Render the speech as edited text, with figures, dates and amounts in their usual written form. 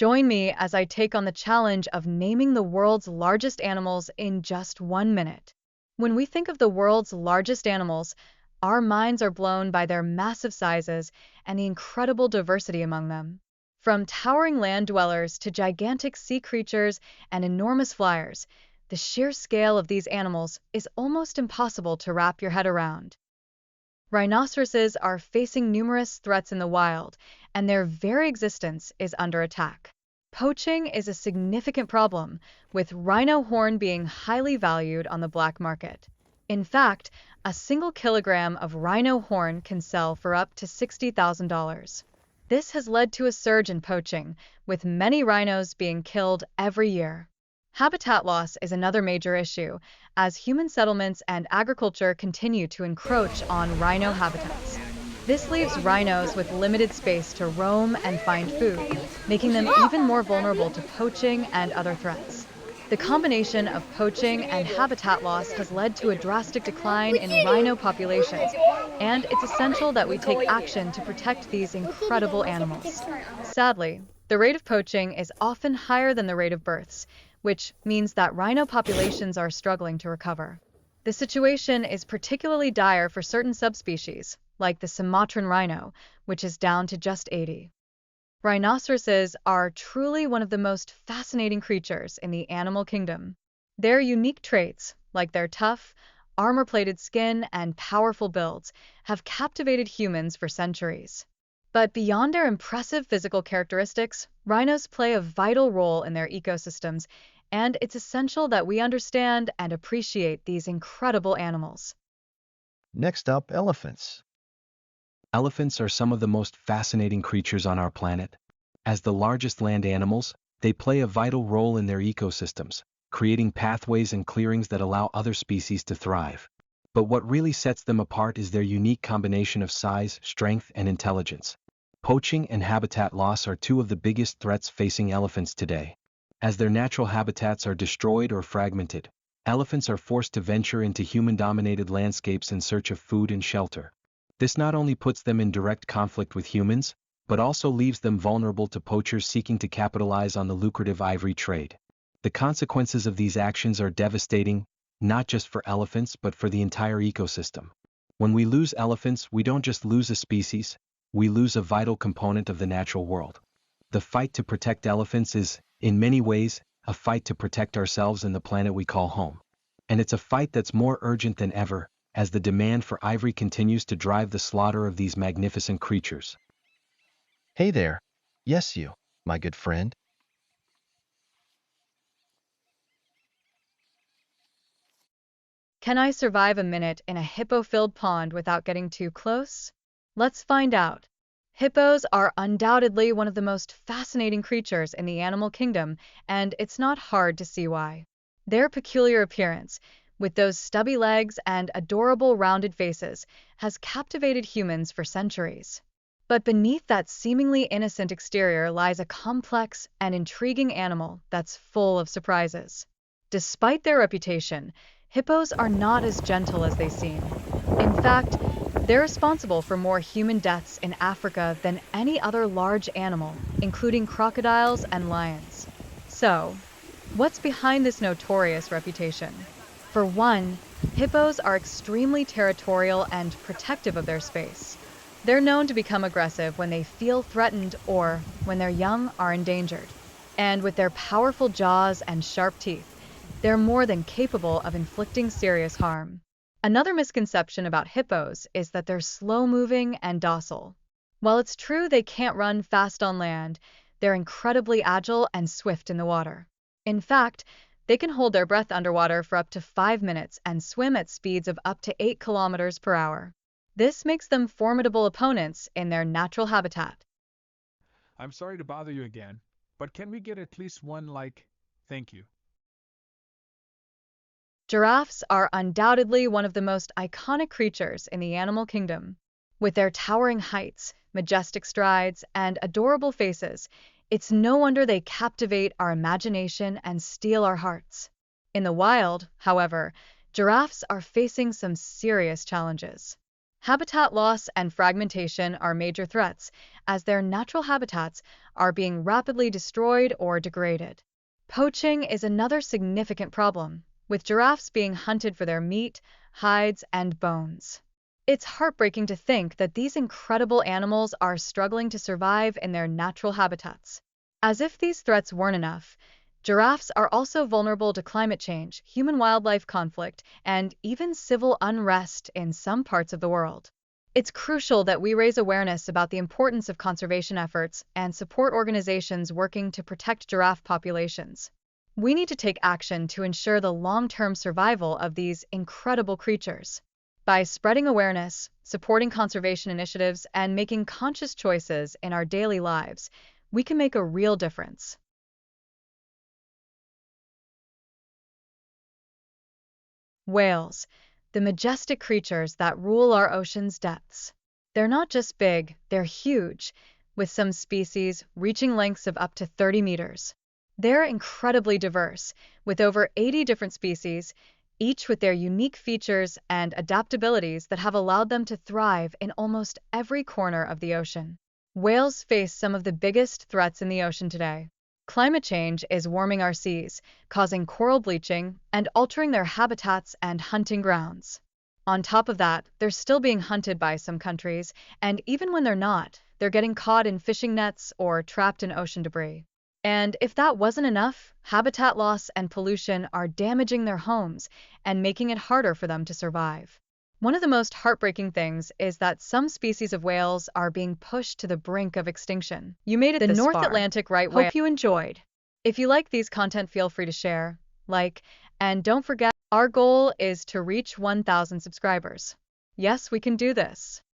Join me as I take on the challenge of naming the world's largest animals in just 1 minute. When we think of the world's largest animals, our minds are blown by their massive sizes and the incredible diversity among them. From towering land dwellers to gigantic sea creatures and enormous flyers, the sheer scale of these animals is almost impossible to wrap your head around. Rhinoceroses are facing numerous threats in the wild, and their very existence is under attack. Poaching is a significant problem, with rhino horn being highly valued on the black market. In fact, a single kilogram of rhino horn can sell for up to $60,000. This has led to a surge in poaching, with many rhinos being killed every year. Habitat loss is another major issue, as human settlements and agriculture continue to encroach on rhino habitats. This leaves rhinos with limited space to roam and find food, making them even more vulnerable to poaching and other threats. The combination of poaching and habitat loss has led to a drastic decline in rhino populations, and it's essential that we take action to protect these incredible animals. Sadly, the rate of poaching is often higher than the rate of births, which means that rhino populations are struggling to recover. The situation is particularly dire for certain subspecies, like the Sumatran rhino, which is down to just 80. Rhinoceroses are truly one of the most fascinating creatures in the animal kingdom. Their unique traits, like their tough, armor-plated skin and powerful builds, have captivated humans for centuries. But beyond their impressive physical characteristics, rhinos play a vital role in their ecosystems, and it's essential that we understand and appreciate these incredible animals. Next up, elephants. Elephants are some of the most fascinating creatures on our planet. As the largest land animals, they play a vital role in their ecosystems, creating pathways and clearings that allow other species to thrive. But what really sets them apart is their unique combination of size, strength, and intelligence. Poaching and habitat loss are two of the biggest threats facing elephants today. As their natural habitats are destroyed or fragmented, elephants are forced to venture into human-dominated landscapes in search of food and shelter. This not only puts them in direct conflict with humans, but also leaves them vulnerable to poachers seeking to capitalize on the lucrative ivory trade. The consequences of these actions are devastating, not just for elephants but for the entire ecosystem. When we lose elephants, we don't just lose a species, we lose a vital component of the natural world. The fight to protect elephants is, in many ways, a fight to protect ourselves and the planet we call home. And it's a fight that's more urgent than ever, as the demand for ivory continues to drive the slaughter of these magnificent creatures. Hey there. Yes, you, my good friend. Can I survive a minute in a hippo-filled pond without getting too close? Let's find out. Hippos are undoubtedly one of the most fascinating creatures in the animal kingdom, and it's not hard to see why. Their peculiar appearance, with those stubby legs and adorable rounded faces, has captivated humans for centuries. But beneath that seemingly innocent exterior lies a complex and intriguing animal that's full of surprises. Despite their reputation, hippos are not as gentle as they seem. In fact, they're responsible for more human deaths in Africa than any other large animal, including crocodiles and lions. So, what's behind this notorious reputation? For one, hippos are extremely territorial and protective of their space. They're known to become aggressive when they feel threatened or when their young are endangered. And with their powerful jaws and sharp teeth, they're more than capable of inflicting serious harm. Another misconception about hippos is that they're slow-moving and docile. While it's true they can't run fast on land, they're incredibly agile and swift in the water. In fact, they can hold their breath underwater for up to 5 minutes and swim at speeds of up to 8 kilometers per hour. This makes them formidable opponents in their natural habitat. I'm sorry to bother you again, but can we get at least one thank you? Giraffes are undoubtedly one of the most iconic creatures in the animal kingdom. With their towering heights, majestic strides, and adorable faces, it's no wonder they captivate our imagination and steal our hearts. In the wild, however, giraffes are facing some serious challenges. Habitat loss and fragmentation are major threats, as their natural habitats are being rapidly destroyed or degraded. Poaching is another significant problem, with giraffes being hunted for their meat, hides, and bones. It's heartbreaking to think that these incredible animals are struggling to survive in their natural habitats. As if these threats weren't enough, giraffes are also vulnerable to climate change, human-wildlife conflict, and even civil unrest in some parts of the world. It's crucial that we raise awareness about the importance of conservation efforts and support organizations working to protect giraffe populations. We need to take action to ensure the long-term survival of these incredible creatures. By spreading awareness, supporting conservation initiatives, and making conscious choices in our daily lives, we can make a real difference. Whales, the majestic creatures that rule our ocean's depths. They're not just big, they're huge, with some species reaching lengths of up to 30 meters. They're incredibly diverse, with over 80 different species, each with their unique features and adaptabilities that have allowed them to thrive in almost every corner of the ocean. Whales face some of the biggest threats in the ocean today. Climate change is warming our seas, causing coral bleaching and altering their habitats and hunting grounds. On top of that, they're still being hunted by some countries, and even when they're not, they're getting caught in fishing nets or trapped in ocean debris. And if that wasn't enough, habitat loss and pollution are damaging their homes and making it harder for them to survive. One of the most heartbreaking things is that some species of whales are being pushed to the brink of extinction. You made it this far. The North Atlantic right whale. Hope you enjoyed. If you like these content, feel free to share, like, and don't forget, our goal is to reach 1,000 subscribers. Yes, we can do this.